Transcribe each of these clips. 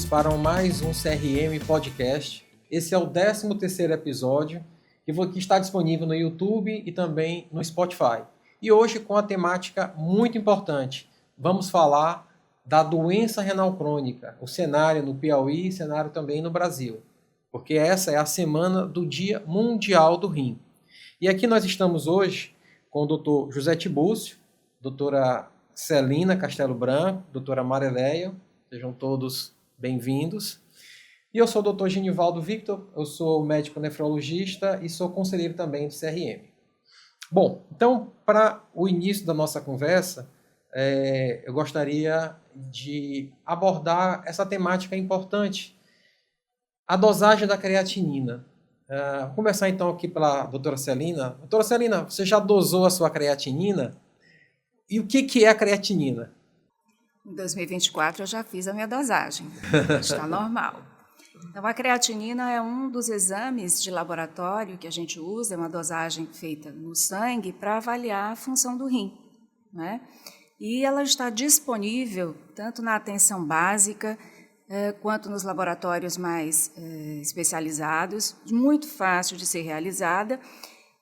todos para mais um CRM Podcast. Esse é o 13º episódio que está disponível no YouTube e também no Spotify. E hoje com a temática muito importante. Vamos falar da doença renal crônica, o cenário no Piauí e cenário também no Brasil. Porque essa é a semana do Dia Mundial do Rim. E aqui nós estamos hoje com o Dr. José Tibúrcio, doutora Celina Castelo Branco, doutora Marileia, sejam todos bem-vindos. E eu sou o Dr. Genivaldo Victor, eu sou médico nefrologista e sou conselheiro também do CRM. Bom, então, para o início da nossa conversa, eu gostaria de abordar essa temática importante, a dosagem da creatinina. Vou começar então aqui pela doutora Celina. Doutora Celina, você já dosou a sua creatinina? E o que é a creatinina? Em 2024 eu já fiz a minha dosagem, está normal. Então a creatinina é um dos exames de laboratório que a gente usa, é uma dosagem feita no sangue para avaliar a função do rim, né? E ela está disponível tanto na atenção básica quanto nos laboratórios mais especializados, muito fácil de ser realizada.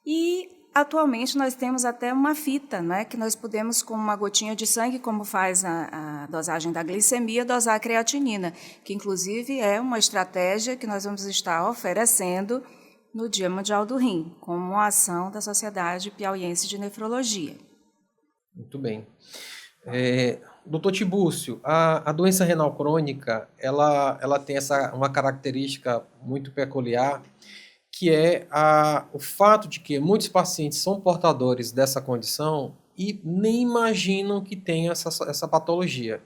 E atualmente nós temos até uma fita, né, que nós podemos, com uma gotinha de sangue, como faz a dosagem da glicemia, dosar a creatinina, que inclusive é uma estratégia que nós vamos estar oferecendo no Dia Mundial do Rim, como uma ação da Sociedade Piauiense de Nefrologia. Muito bem. Doutor Tibúrcio, a doença renal crônica, ela tem uma característica muito peculiar, que é o fato de que muitos pacientes são portadores dessa condição e nem imaginam que tem essa patologia.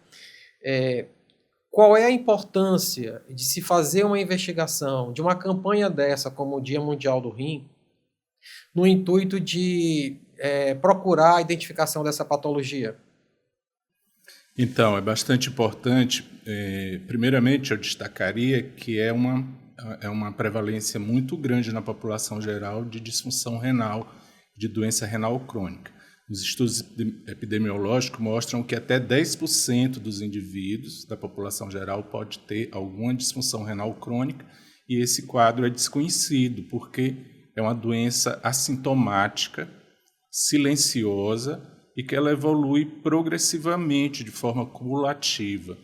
Qual é a importância de se fazer uma investigação, de uma campanha dessa, como o Dia Mundial do Rim, no intuito de procurar a identificação dessa patologia? Então, é bastante importante. Primeiramente, eu destacaria que é uma prevalência muito grande na população geral de disfunção renal, de doença renal crônica. Os estudos epidemiológicos mostram que até 10% dos indivíduos da população geral pode ter alguma disfunção renal crônica, e esse quadro é desconhecido, porque é uma doença assintomática, silenciosa, e que ela evolui progressivamente, de forma cumulativa.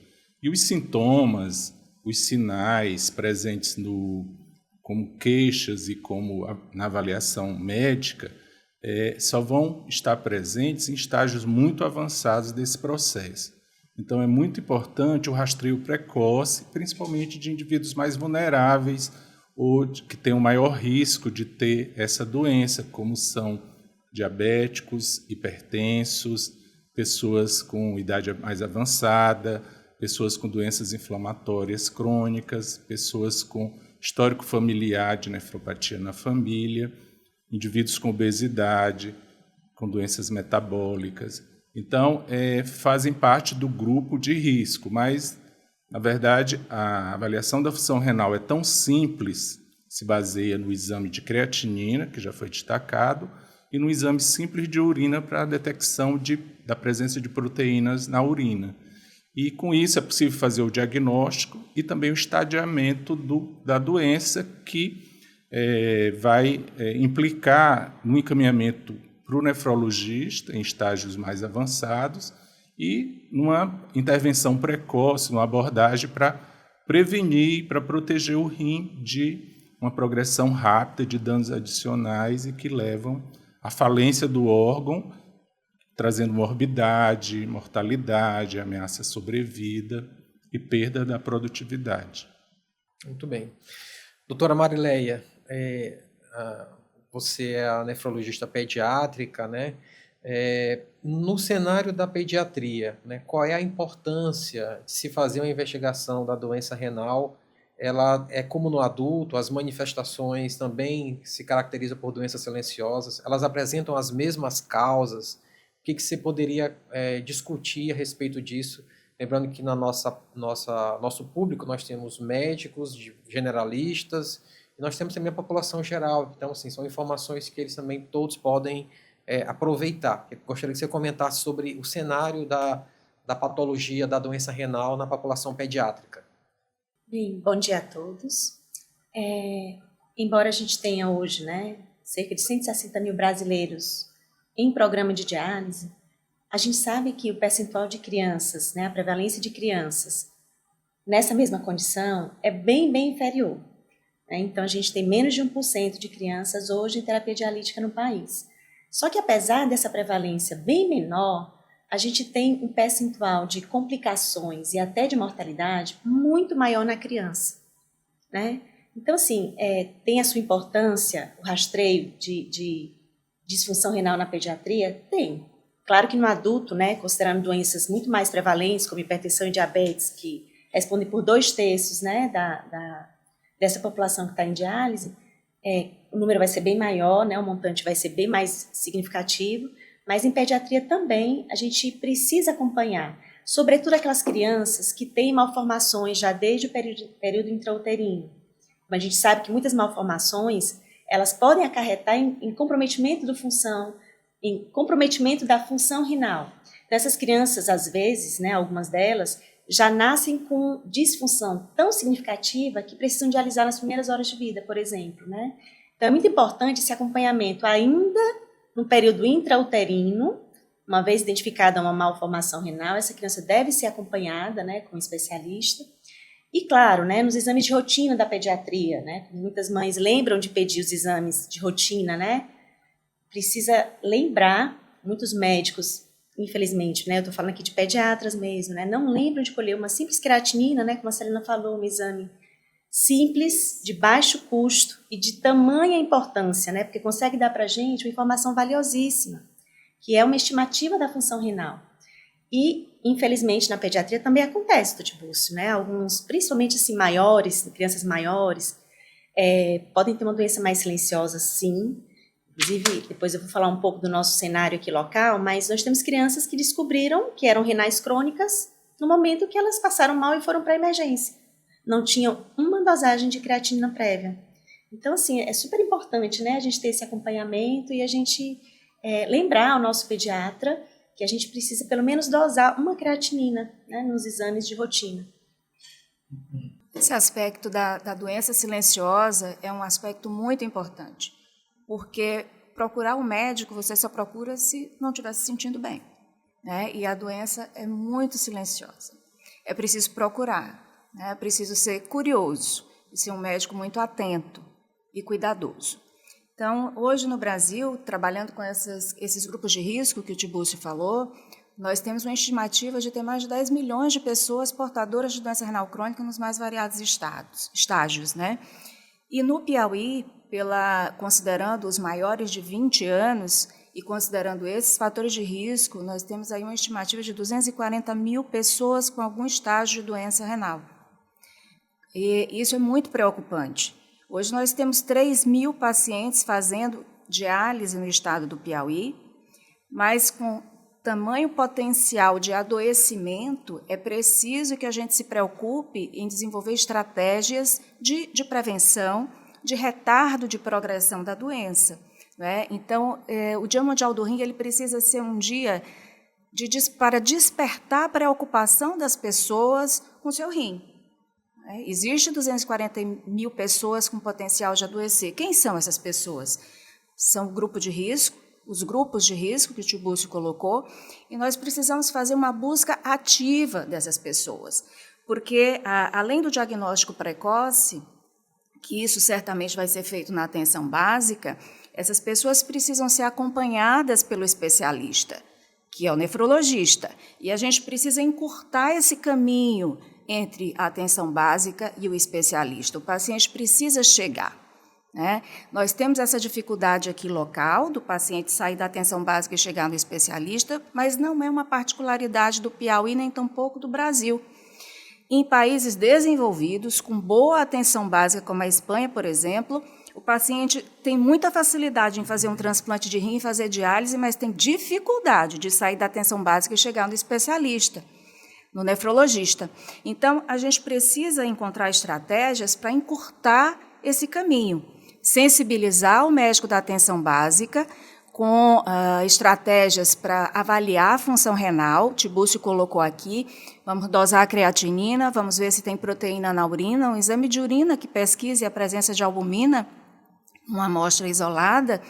E os sintomas, os sinais presentes como queixas e como na avaliação médica, só vão estar presentes em estágios muito avançados desse processo. Então, é muito importante o rastreio precoce, principalmente de indivíduos mais vulneráveis ou que têm um maior risco de ter essa doença, como são diabéticos, hipertensos, pessoas com idade mais avançada, pessoas com doenças inflamatórias crônicas, pessoas com histórico familiar de nefropatia na família, indivíduos com obesidade, com doenças metabólicas. Então, fazem parte do grupo de risco, mas, na verdade, a avaliação da função renal é tão simples, se baseia no exame de creatinina, que já foi destacado, e no exame simples de urina para a detecção da presença de proteínas na urina. E com isso é possível fazer o diagnóstico e também o estadiamento da doença, que vai implicar no encaminhamento para o nefrologista em estágios mais avançados e numa intervenção precoce, numa abordagem para prevenir, para proteger o rim de uma progressão rápida de danos adicionais e que levam à falência do órgão, trazendo morbidade, mortalidade, ameaça à sobrevida e perda da produtividade. Muito bem. Doutora Marileia, você é a nefrologista pediátrica, né? No cenário da pediatria, né, qual é a importância de se fazer uma investigação da doença renal? Ela é como no adulto, as manifestações também se caracterizam por doenças silenciosas, elas apresentam as mesmas causas. O que você poderia discutir a respeito disso? Lembrando que na nosso público nós temos médicos, generalistas, e nós temos também a população geral. Então, assim, são informações que eles também todos podem aproveitar. Eu gostaria que você comentasse sobre o cenário da patologia da doença renal na população pediátrica. Bem, bom dia a todos. Embora a gente tenha hoje, cerca de 160 mil brasileiros em programa de diálise, a gente sabe que o percentual de crianças, a prevalência de crianças nessa mesma condição é bem inferior. Então, a gente tem menos de 1% de crianças hoje em terapia dialítica no país. Só que, apesar dessa prevalência bem menor, a gente tem um percentual de complicações e até de mortalidade muito maior na criança, Então, assim, tem a sua importância o rastreio de disfunção renal na pediatria? Tem. Claro que no adulto, considerando doenças muito mais prevalentes, como hipertensão e diabetes, que respondem por 2/3, dessa população que está em diálise, o número vai ser bem maior, o montante vai ser bem mais significativo, mas em pediatria também a gente precisa acompanhar, sobretudo aquelas crianças que têm malformações já desde o período intrauterino. Mas a gente sabe que muitas malformações, elas podem acarretar em comprometimento da função, em comprometimento da função renal. Então, essas crianças, às vezes, algumas delas, já nascem com disfunção tão significativa que precisam dialisar nas primeiras horas de vida, por exemplo, Então, é muito importante esse acompanhamento ainda no período intrauterino. Uma vez identificada uma malformação renal, essa criança deve ser acompanhada, com um especialista. E, claro, nos exames de rotina da pediatria, muitas mães lembram de pedir os exames de rotina, Precisa lembrar, muitos médicos, infelizmente, eu estou falando aqui de pediatras mesmo, não lembram de colher uma simples creatinina, como a Celina falou, um exame simples, de baixo custo e de tamanha importância, porque consegue dar para a gente uma informação valiosíssima, que é uma estimativa da função renal. E, infelizmente, na pediatria também acontece o tibúrcio, Alguns, principalmente assim, maiores, crianças maiores, podem ter uma doença mais silenciosa, sim. Inclusive, depois eu vou falar um pouco do nosso cenário aqui local, mas nós temos crianças que descobriram que eram renais crônicas no momento que elas passaram mal e foram para a emergência. Não tinham uma dosagem de creatinina prévia. Então, assim, é super importante, a gente ter esse acompanhamento e a gente lembrar ao nosso pediatra que a gente precisa pelo menos dosar uma creatinina, nos exames de rotina. Esse aspecto da doença silenciosa é um aspecto muito importante, porque procurar um médico você só procura se não estiver se sentindo bem, E a doença é muito silenciosa. É preciso procurar, é preciso ser curioso e ser um médico muito atento e cuidadoso. Então, hoje no Brasil, trabalhando com esses grupos de risco que o Tibúrcio falou, nós temos uma estimativa de ter mais de 10 milhões de pessoas portadoras de doença renal crônica nos mais variados estágios, E no Piauí, considerando os maiores de 20 anos e considerando esses fatores de risco, nós temos aí uma estimativa de 240 mil pessoas com algum estágio de doença renal. E isso é muito preocupante. Hoje nós temos 3 mil pacientes fazendo diálise no estado do Piauí, mas com tamanho potencial de adoecimento, é preciso que a gente se preocupe em desenvolver estratégias de prevenção, de retardo de progressão da doença. Então, o Dia Mundial do Rim ele precisa ser um dia para despertar a preocupação das pessoas com o seu rim. Existem 240 mil pessoas com potencial de adoecer. Quem são essas pessoas? São o grupo de risco, os grupos de risco que o Tibúrcio colocou, e nós precisamos fazer uma busca ativa dessas pessoas, porque, além do diagnóstico precoce, que isso certamente vai ser feito na atenção básica, essas pessoas precisam ser acompanhadas pelo especialista, que é o nefrologista, e a gente precisa encurtar esse caminho entre a atenção básica e o especialista. O paciente precisa chegar. Nós temos essa dificuldade aqui local, do paciente sair da atenção básica e chegar no especialista, mas não é uma particularidade do Piauí, nem tampouco do Brasil. Em países desenvolvidos, com boa atenção básica, como a Espanha, por exemplo, o paciente tem muita facilidade em fazer um transplante de rim e fazer diálise, mas tem dificuldade de sair da atenção básica e chegar no especialista, no nefrologista. Então, a gente precisa encontrar estratégias para encurtar esse caminho, sensibilizar o médico da atenção básica com estratégias para avaliar a função renal. O Tibúrcio colocou aqui, vamos dosar a creatinina, vamos ver se tem proteína na urina, um exame de urina que pesquise a presença de albumina, uma amostra isolada,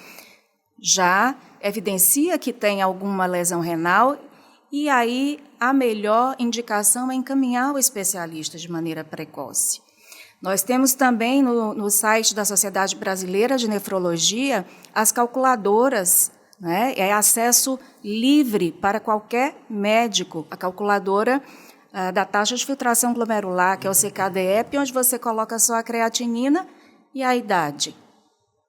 já evidencia que tem alguma lesão renal, e aí a melhor indicação é encaminhar o especialista de maneira precoce. Nós temos também no site da Sociedade Brasileira de Nefrologia as calculadoras, né? É acesso livre para qualquer médico, a calculadora da taxa de filtração glomerular, que é o CKDEP, onde você coloca só a creatinina e a idade,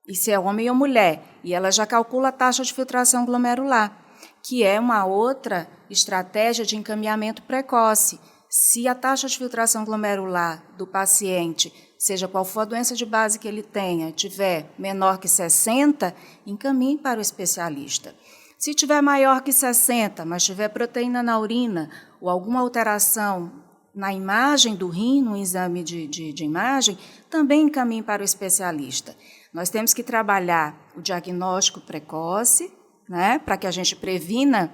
e se é homem ou mulher, e ela já calcula a taxa de filtração glomerular, que é uma outra estratégia de encaminhamento precoce. Se a taxa de filtração glomerular do paciente, seja qual for a doença de base que ele tenha, tiver menor que 60, encaminhe para o especialista. Se tiver maior que 60, mas tiver proteína na urina ou alguma alteração na imagem do rim, no exame de imagem, também encaminhe para o especialista. Nós temos que trabalhar o diagnóstico precoce, né, para que a gente previna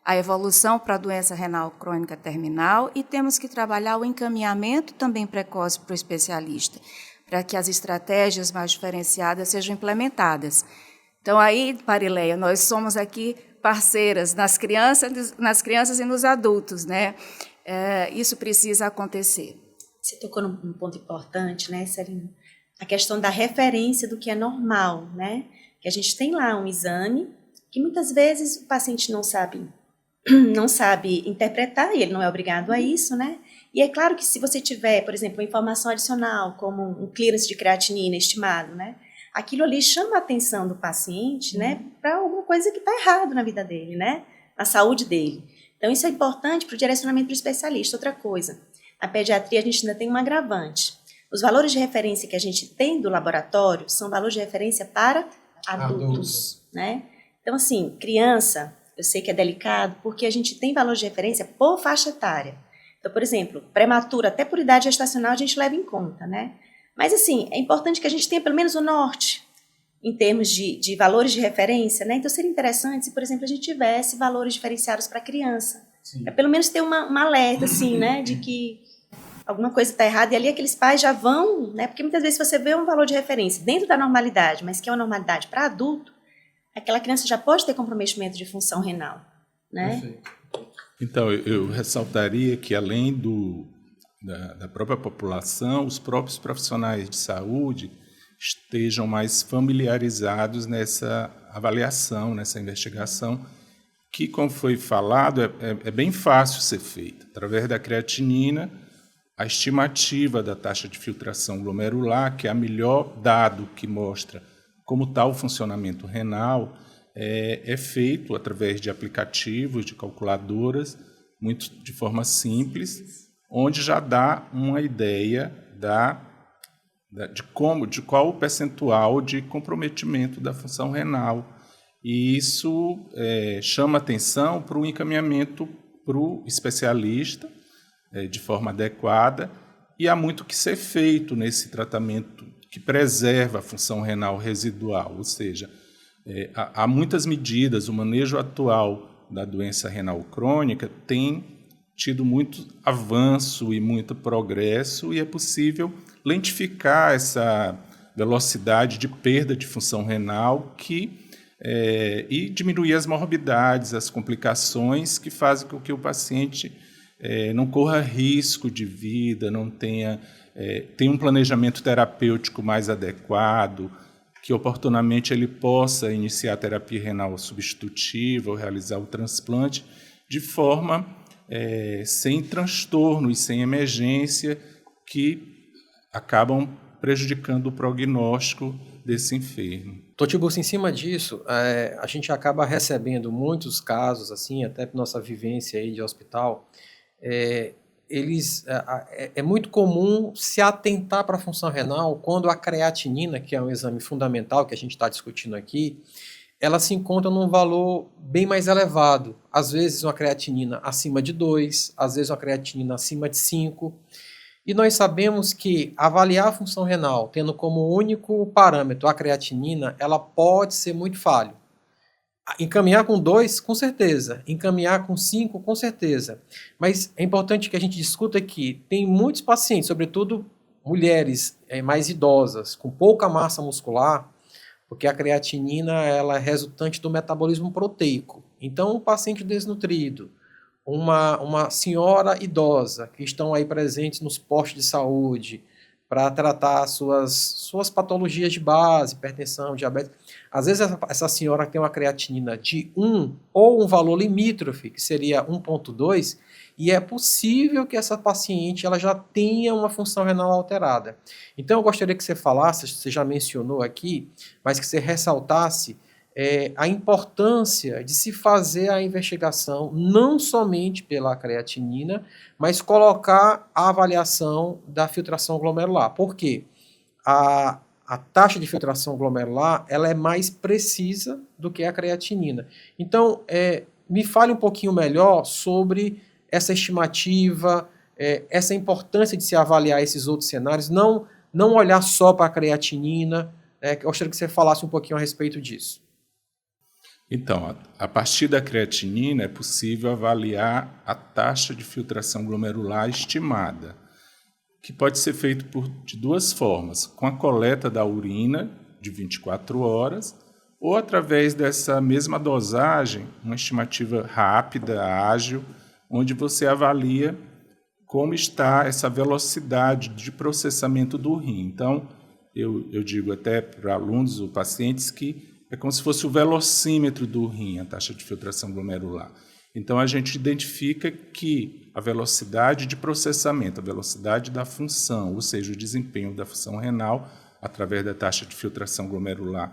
a evolução para a doença renal crônica terminal, e temos que trabalhar o encaminhamento também precoce para o especialista, para que as estratégias mais diferenciadas sejam implementadas. Então, aí, Marileia, nós somos aqui parceiras nas crianças e nos adultos, né? Isso precisa acontecer. Você tocou num ponto importante, né, Celina? A questão da referência do que é normal, né? Que a gente tem lá um exame que muitas vezes o paciente não sabe interpretar, e ele não é obrigado a isso, né? E é claro que se você tiver, por exemplo, uma informação adicional, como um clearance de creatinina estimado, né? Aquilo ali chama a atenção do paciente, né? Para alguma coisa que está errado na vida dele, né? Na saúde dele. Então, isso é importante para o direcionamento do especialista. Outra coisa, na pediatria a gente ainda tem um agravante. Os valores de referência que a gente tem do laboratório são valores de referência para adultos. Né? Então, assim, criança, eu sei que é delicado, porque a gente tem valores de referência por faixa etária. Então, por exemplo, prematura, até por idade gestacional, a gente leva em conta, né? Mas, assim, é importante que a gente tenha pelo menos o norte, em termos de valores de referência, né? Então, seria interessante se, por exemplo, a gente tivesse valores diferenciados para criança. Para pelo menos ter uma alerta, assim, né? De que alguma coisa está errada, e ali aqueles pais já vão, né? Porque muitas vezes você vê um valor de referência dentro da normalidade, mas que é uma normalidade para adulto, aquela criança já pode ter comprometimento de função renal, né? Perfeito. Então, eu ressaltaria que, além da própria população, os próprios profissionais de saúde estejam mais familiarizados nessa avaliação, nessa investigação, que, como foi falado, é bem fácil ser feita. Através da creatinina, a estimativa da taxa de filtração glomerular, que é o melhor dado que mostra como está o funcionamento renal, é feito através de aplicativos, de calculadoras, muito de forma simples, onde já dá uma ideia de qual o percentual de comprometimento da função renal. E isso chama atenção para o encaminhamento para o especialista de forma adequada, e há muito que ser feito nesse tratamento que preserva a função renal residual, ou seja, há muitas medidas. O manejo atual da doença renal crônica tem tido muito avanço e muito progresso, e é possível lentificar essa velocidade de perda de função renal e diminuir as morbidades, as complicações que fazem com que o paciente não corra risco de vida, não tenha um planejamento terapêutico mais adequado, que oportunamente ele possa iniciar a terapia renal substitutiva ou realizar o transplante de forma sem transtorno e sem emergência, que acabam prejudicando o prognóstico desse enfermo. Tibúrcio, em cima disso, a gente acaba recebendo muitos casos, assim, até por nossa vivência aí de hospital, é muito comum se atentar para a função renal quando a creatinina, que é um exame fundamental que a gente está discutindo aqui, ela se encontra num valor bem mais elevado. Às vezes uma creatinina acima de 2, às vezes uma creatinina acima de 5. E nós sabemos que avaliar a função renal, tendo como único parâmetro a creatinina, ela pode ser muito falho. Encaminhar com 2, com certeza. Encaminhar com 5, com certeza. Mas é importante que a gente discuta que tem muitos pacientes, sobretudo mulheres mais idosas, com pouca massa muscular, porque a creatinina ela é resultante do metabolismo proteico. Então, um paciente desnutrido, uma senhora idosa, que estão aí presentes nos postos de saúde, para tratar suas patologias de base, hipertensão, diabetes. Às vezes essa senhora tem uma creatinina de 1 ou um valor limítrofe, que seria 1,2, e é possível que essa paciente ela já tenha uma função renal alterada. Então eu gostaria que você falasse, você já mencionou aqui, mas que você ressaltasse a importância de se fazer a investigação não somente pela creatinina, mas colocar a avaliação da filtração glomerular. Por quê? A taxa de filtração glomerular ela é mais precisa do que a creatinina. Então, me fale um pouquinho melhor sobre essa estimativa, essa importância de se avaliar esses outros cenários, não olhar só para a creatinina. Eu gostaria que você falasse um pouquinho a respeito disso. Então, a partir da creatinina é possível avaliar a taxa de filtração glomerular estimada, que pode ser feito de 2 formas, com a coleta da urina de 24 horas ou através dessa mesma dosagem, uma estimativa rápida, ágil, onde você avalia como está essa velocidade de processamento do rim. Então, eu digo até para alunos ou pacientes que é como se fosse o velocímetro do rim, a taxa de filtração glomerular. Então, a gente identifica que a velocidade de processamento, a velocidade da função, ou seja, o desempenho da função renal, através da taxa de filtração glomerular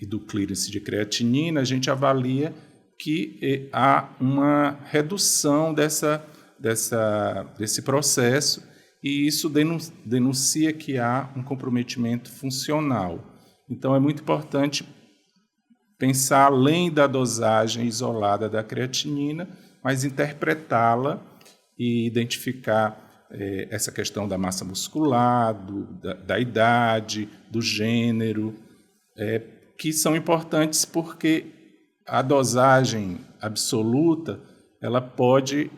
e do clearance de creatinina, a gente avalia que há uma redução desse processo e isso denuncia que há um comprometimento funcional. Então, é muito importante pensar além da dosagem isolada da creatinina, mas interpretá-la e identificar essa questão da massa muscular, da idade, do gênero, que são importantes porque a dosagem absoluta ela pode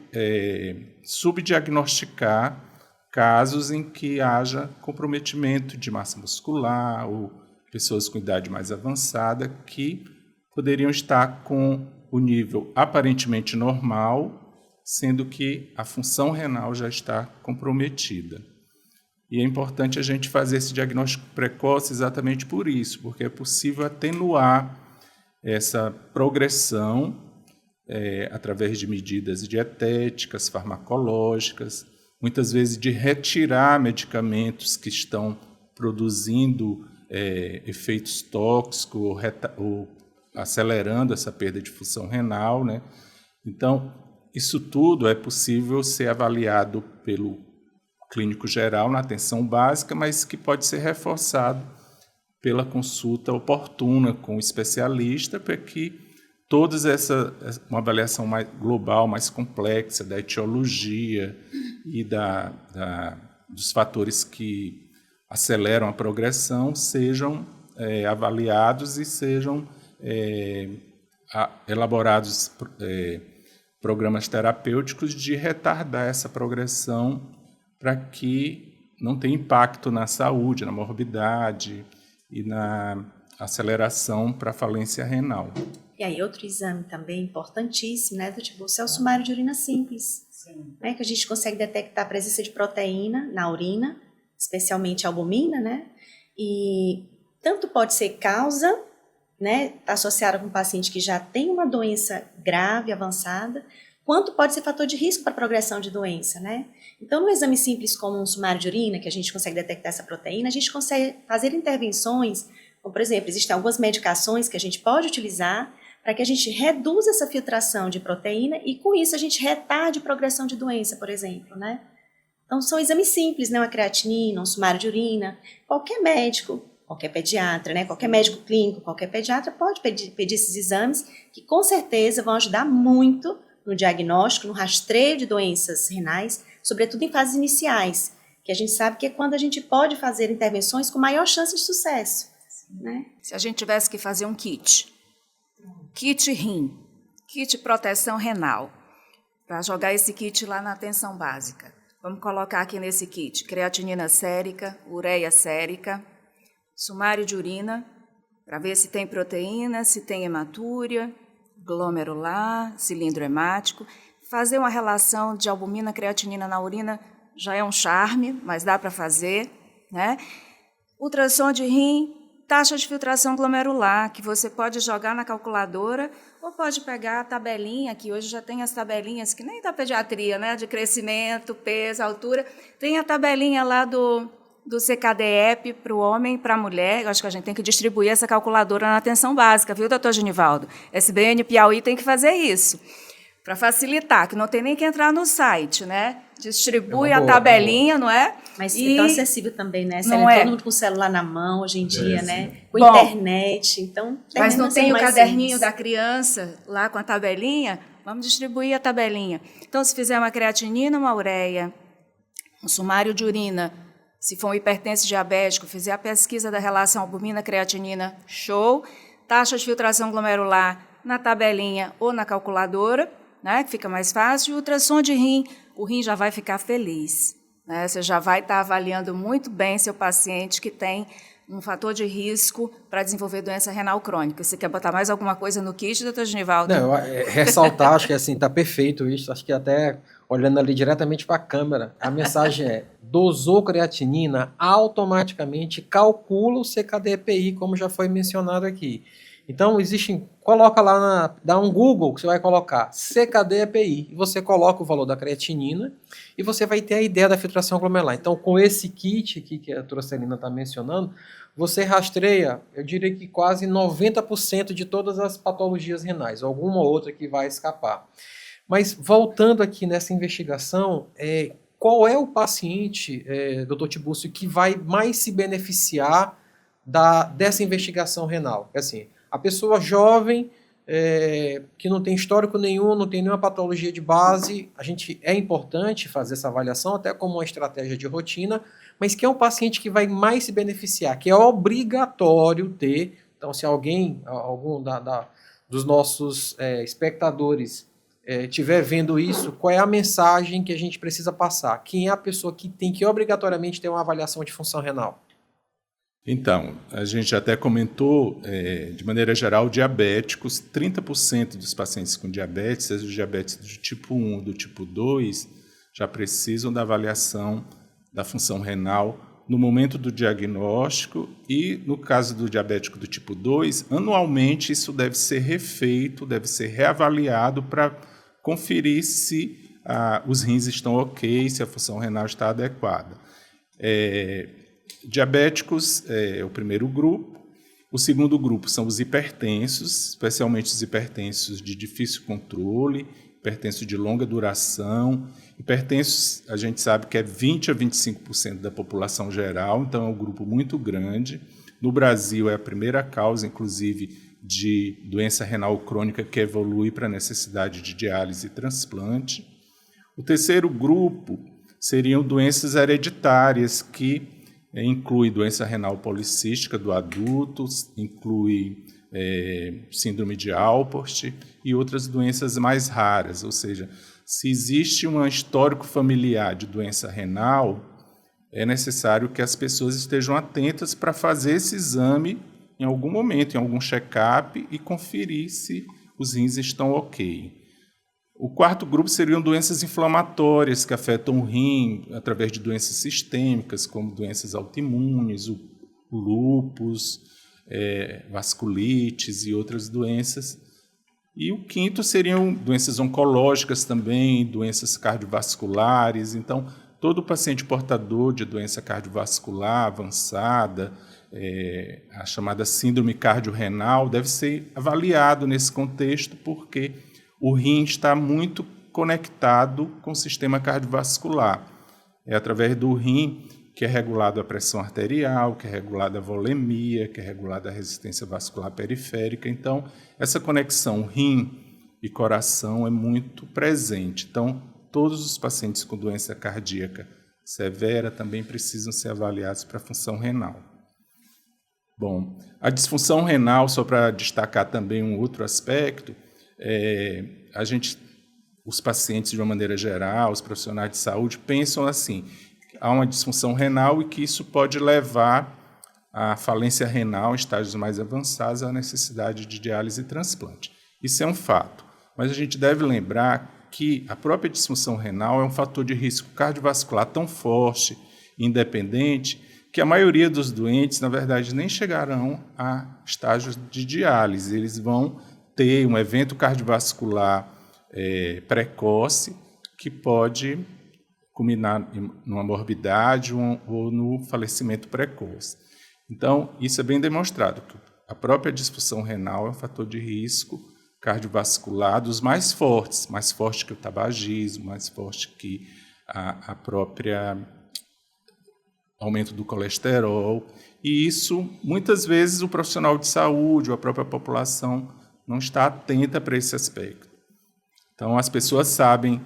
subdiagnosticar casos em que haja comprometimento de massa muscular ou pessoas com idade mais avançada que poderiam estar com o nível aparentemente normal, sendo que a função renal já está comprometida. E é importante a gente fazer esse diagnóstico precoce exatamente por isso, porque é possível atenuar essa progressão através de medidas dietéticas, farmacológicas, muitas vezes de retirar medicamentos que estão produzindo efeitos tóxicos ou acelerando essa perda de função renal, né? Então, isso tudo é possível ser avaliado pelo clínico geral na atenção básica, mas que pode ser reforçado pela consulta oportuna com o especialista para que uma avaliação mais global, mais complexa da etiologia e dos fatores que aceleram a progressão sejam avaliados e sejam elaborados programas terapêuticos de retardar essa progressão para que não tenha impacto na saúde, na morbidade e na aceleração para a falência renal. E aí, outro exame também importantíssimo, né, é o sumário de urina simples, né, que a gente consegue detectar a presença de proteína na urina, especialmente a albumina, né, e tanto pode ser causa, né, tá associada com um paciente que já tem uma doença grave, avançada, quanto pode ser fator de risco para a progressão de doença, né. Então, no exame simples como um sumário de urina, que a gente consegue detectar essa proteína, a gente consegue fazer intervenções, como, por exemplo, existem algumas medicações que a gente pode utilizar para que a gente reduza essa filtração de proteína e, com isso, a gente retarde a progressão de doença, por exemplo, né? Então, são exames simples, né? Uma creatinina, um sumário de urina. Qualquer médico, qualquer pediatra, né? Qualquer médico clínico, qualquer pediatra pode pedir esses exames que, com certeza, vão ajudar muito no diagnóstico, no rastreio de doenças renais, sobretudo em fases iniciais, que a gente sabe que é quando a gente pode fazer intervenções com maior chance de sucesso, né? Se a gente tivesse que fazer um kit kit rim, kit proteção renal, para jogar esse kit lá na atenção básica. Vamos colocar aqui nesse kit creatinina sérica, ureia sérica, sumário de urina, para ver se tem proteína, se tem hematúria, glomerular, cilindro hemático. Fazer uma relação de albumina, creatinina na urina já é um charme, mas dá para fazer, né? Ultrassom de rim, taxa de filtração glomerular, que você pode jogar na calculadora ou pode pegar a tabelinha, que hoje já tem as tabelinhas, que nem da pediatria, né? De crescimento, peso, altura. Tem a tabelinha lá do CKD-EP para o homem e para a mulher. Eu acho que a gente tem que distribuir essa calculadora na atenção básica, viu, doutor Genivaldo? SBN Piauí tem que fazer isso, para facilitar, que não tem nem que entrar no site, né? Distribui a tabelinha, não é? Mas é tão acessível também, né? Não é? Todo mundo com o celular na mão hoje em dia, né? Com Bom, internet, então... Mas não tem o mais caderninho simples. da criança lá com a tabelinha? Vamos distribuir a tabelinha. Então, se fizer uma creatinina, uma ureia, um sumário de urina, se for um hipertenso diabético, fizer a pesquisa da relação albumina-creatinina, show. Taxa de filtração glomerular na tabelinha ou na calculadora, né, que fica mais fácil. E ultrassom de rim, o rim já vai ficar feliz, né? Você já vai estar avaliando muito bem seu paciente que tem um fator de risco para desenvolver doença renal crônica. Você quer botar mais alguma coisa no kit, doutor Genivaldo? Não, ressaltar, acho que assim, está perfeito isso, acho que até olhando ali diretamente para a câmera, a mensagem é: dosou creatinina, automaticamente calcula o CKD-EPI, como já foi mencionado aqui. Então, coloca lá, dá um Google que você vai colocar CKD-EPI, e você coloca o valor da creatinina e você vai ter a ideia da filtração glomerular. Então, com esse kit aqui que a doutora Celina está mencionando, você rastreia, eu diria que quase 90% de todas as patologias renais, alguma outra que vai escapar. Mas, voltando aqui nessa investigação, qual é o paciente, doutor Tibúrcio, que vai mais se beneficiar dessa investigação renal? Assim, a pessoa jovem, que não tem histórico nenhum, não tem nenhuma patologia de base, é importante fazer essa avaliação, até como uma estratégia de rotina, mas que é um paciente que vai mais se beneficiar, que é obrigatório ter. Então, se algum dos nossos espectadores estiver vendo isso, qual é a mensagem que a gente precisa passar? Quem é a pessoa que tem que obrigatoriamente ter uma avaliação de função renal? Então, a gente até comentou, de maneira geral, diabéticos, 30% dos pacientes com diabetes, seja o diabetes do tipo 1 ou do tipo 2, já precisam da avaliação da função renal no momento do diagnóstico e, no caso do diabético do tipo 2, anualmente isso deve ser refeito, deve ser reavaliado para conferir se os rins estão ok, se a função renal está adequada. Diabéticos é o primeiro grupo. O segundo grupo são os hipertensos, especialmente os hipertensos de difícil controle, hipertensos de longa duração. Hipertensos, a gente sabe que é 20% a 25% da população geral, então é um grupo muito grande. No Brasil, é a primeira causa, inclusive, de doença renal crônica que evolui para a necessidade de diálise e transplante. O terceiro grupo seriam doenças hereditárias, que inclui doença renal policística do adulto, inclui síndrome de Alport e outras doenças mais raras. Ou seja, se existe um histórico familiar de doença renal, é necessário que as pessoas estejam atentas para fazer esse exame em algum momento, em algum check-up, e conferir se os rins estão ok. O quarto grupo seriam doenças inflamatórias que afetam o rim através de doenças sistêmicas, como doenças autoimunes, o lúpus, vasculites e outras doenças. E o quinto seriam doenças oncológicas também, doenças cardiovasculares. Então, todo paciente portador de doença cardiovascular avançada, a chamada síndrome cardiorrenal, deve ser avaliado nesse contexto, porque o rim está muito conectado com o sistema cardiovascular. É através do rim que é regulado a pressão arterial, que é regulada a volemia, que é regulada a resistência vascular periférica. Então, essa conexão rim e coração é muito presente. Então, todos os pacientes com doença cardíaca severa também precisam ser avaliados para a função renal. Bom, a disfunção renal, só para destacar também um outro aspecto, os pacientes, de uma maneira geral, os profissionais de saúde, pensam assim, há uma disfunção renal e que isso pode levar à falência renal em estágios mais avançados, à necessidade de diálise e transplante. Isso é um fato, mas a gente deve lembrar que a própria disfunção renal é um fator de risco cardiovascular tão forte e independente que a maioria dos doentes, na verdade, nem chegarão a estágios de diálise. Eles vão ter um evento cardiovascular precoce que pode culminar numa morbidade ou no falecimento precoce. Então, isso é bem demonstrado, que a própria disfunção renal é um fator de risco cardiovascular dos mais fortes, mais forte que o tabagismo, mais forte que a própria aumento do colesterol, e isso, muitas vezes, o profissional de saúde ou a própria população não está atenta para esse aspecto. Então, as pessoas sabem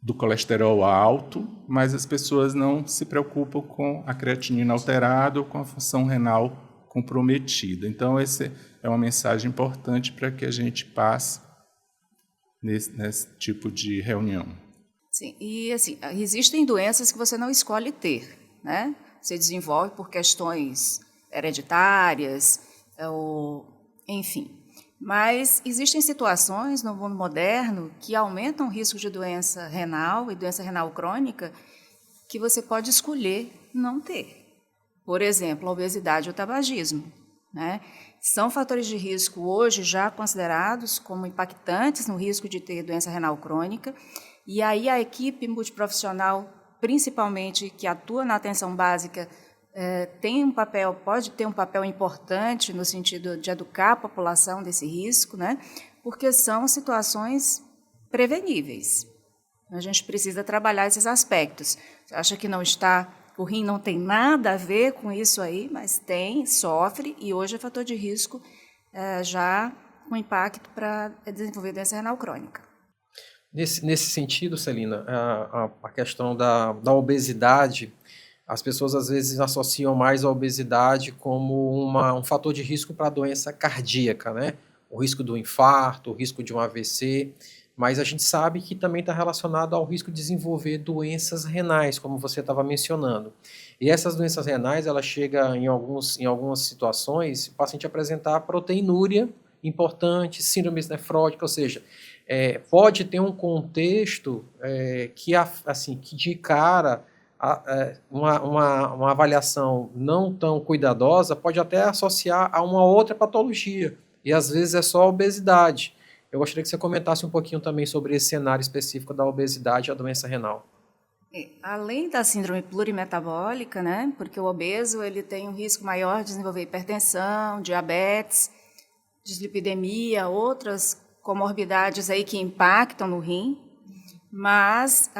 do colesterol alto, mas as pessoas não se preocupam com a creatinina alterada ou com a função renal comprometida. Então, essa é uma mensagem importante para que a gente passe nesse tipo de reunião. Sim, e assim, existem doenças que você não escolhe ter, né? Você desenvolve por questões hereditárias, enfim. Mas existem situações no mundo moderno que aumentam o risco de doença renal e doença renal crônica que você pode escolher não ter. Por exemplo, a obesidade e o tabagismo, né? São fatores de risco hoje já considerados como impactantes no risco de ter doença renal crônica, e aí a equipe multiprofissional, principalmente que atua na atenção básica, pode ter um papel importante no sentido de educar a população desse risco, né? Porque são situações preveníveis. A gente precisa trabalhar esses aspectos. Você acha que o rim não tem nada a ver com isso aí, mas sofre, e hoje é fator de risco já com impacto para desenvolver doença renal crônica. Nesse sentido, Celina, a questão da obesidade, as pessoas às vezes associam mais a obesidade como um fator de risco para a doença cardíaca, né? O risco do infarto, o risco de um AVC, mas a gente sabe que também está relacionado ao risco de desenvolver doenças renais, como você estava mencionando. E essas doenças renais, ela chega em algumas situações, o paciente apresentar proteinúria importante, síndromes nefróticas, ou seja, pode ter um contexto que de cara uma avaliação não tão cuidadosa pode até associar a uma outra patologia, e às vezes é só a obesidade. Eu gostaria que você comentasse um pouquinho também sobre esse cenário específico da obesidade e a doença renal. Além da síndrome plurimetabólica, né, porque o obeso ele tem um risco maior de desenvolver hipertensão, diabetes, dislipidemia, outras comorbidades aí que impactam no rim, mas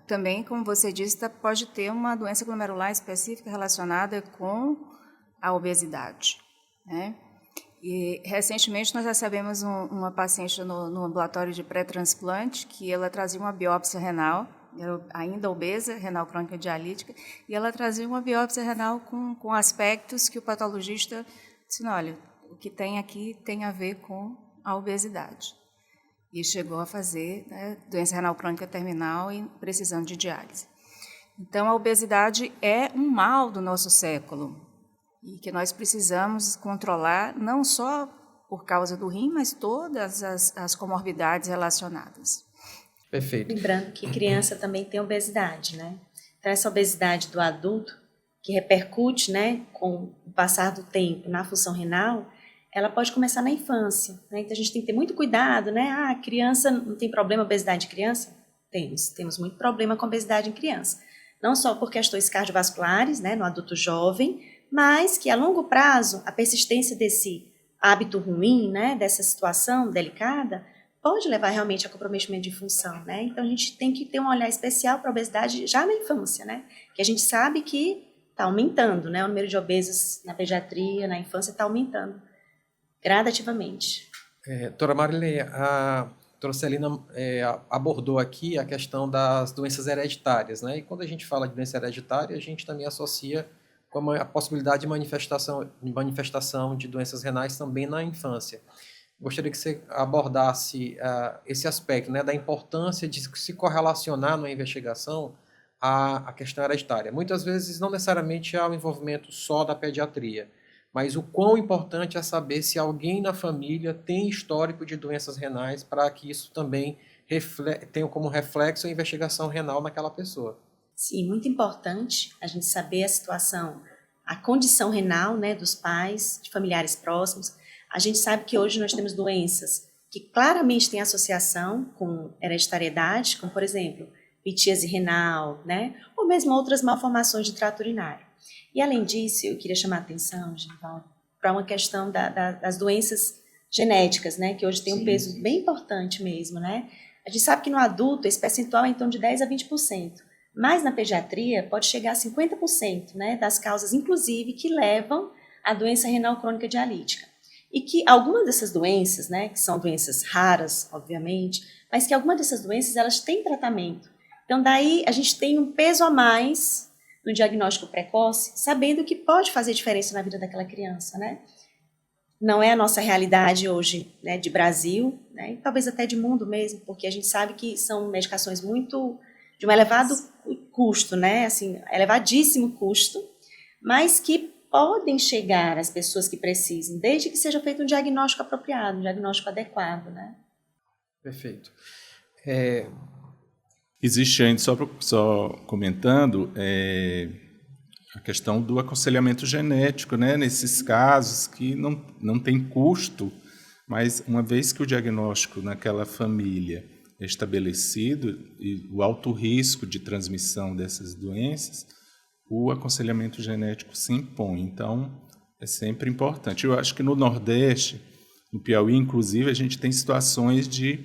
também, como você disse, pode ter uma doença glomerular específica relacionada com a obesidade, né? E recentemente nós recebemos uma paciente no ambulatório de pré-transplante que ela trazia uma biópsia renal, ainda obesa, renal crônica dialítica, e ela trazia uma biópsia renal com aspectos que o patologista disse, olha, o que tem aqui tem a ver com a obesidade. E chegou a fazer, né, doença renal crônica terminal e precisando de diálise. Então, a obesidade é um mal do nosso século e que nós precisamos controlar não só por causa do rim, mas todas as comorbidades relacionadas. Perfeito. Lembrando que criança também tem obesidade, né? Então, essa obesidade do adulto, que repercute, né, com o passar do tempo na função renal, ela pode começar na infância, né? Então a gente tem que ter muito cuidado, né? Criança não tem problema obesidade em criança? Temos muito problema com obesidade em criança. Não só por questões cardiovasculares, né, no adulto jovem, mas que a longo prazo a persistência desse hábito ruim, né, dessa situação delicada, pode levar realmente a comprometimento de função, né? Então a gente tem que ter um olhar especial para a obesidade já na infância, né? Que a gente sabe que está aumentando, né? O número de obesos na pediatria, na infância está aumentando gradativamente. Doutora Marilene, a doutora Celina abordou aqui a questão das doenças hereditárias, né? E quando a gente fala de doença hereditária, a gente também associa como a possibilidade de manifestação de doenças renais também na infância. Gostaria que você abordasse esse aspecto, né, da importância de se correlacionar na investigação à questão hereditária. Muitas vezes, não necessariamente há o envolvimento só da pediatria, mas o quão importante é saber se alguém na família tem histórico de doenças renais para que isso também tenha como reflexo a investigação renal naquela pessoa. Sim, muito importante a gente saber a situação, a condição renal, né, dos pais, de familiares próximos. A gente sabe que hoje nós temos doenças que claramente têm associação com hereditariedade, como, por exemplo, litíase renal, né, ou mesmo outras malformações de trato urinário. E, além disso, eu queria chamar a atenção, Genivaldo, para uma questão das doenças genéticas, né, que hoje tem um peso bem importante mesmo, né. A gente sabe que no adulto esse percentual é em torno de 10% a 20%, mas na pediatria pode chegar a 50%, né, das causas, inclusive, que levam à doença renal crônica dialítica. E que algumas dessas doenças, né, que são doenças raras, obviamente, mas que algumas dessas doenças elas têm tratamento. Então, daí a gente tem um peso a mais no diagnóstico precoce, sabendo que pode fazer diferença na vida daquela criança, né? Não é a nossa realidade hoje, né, de Brasil, né, e talvez até de mundo mesmo, porque a gente sabe que são medicações de um elevado custo, né, assim, elevadíssimo custo, mas que podem chegar às pessoas que precisam, desde que seja feito um diagnóstico apropriado, um diagnóstico adequado, né? Perfeito. Existe ainda, só comentando, a questão do aconselhamento genético, né? Nesses casos que não tem custo, mas uma vez que o diagnóstico naquela família é estabelecido e o alto risco de transmissão dessas doenças, o aconselhamento genético se impõe. Então, é sempre importante. Eu acho que no Nordeste, no Piauí, inclusive, a gente tem situações de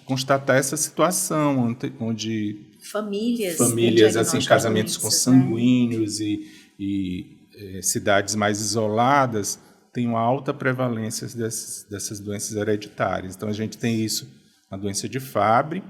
constatar essa situação, onde famílias assim, casamentos consanguíneos, né? e cidades mais isoladas têm uma alta prevalência dessas doenças hereditárias. Então, a gente tem isso na doença de Fabry,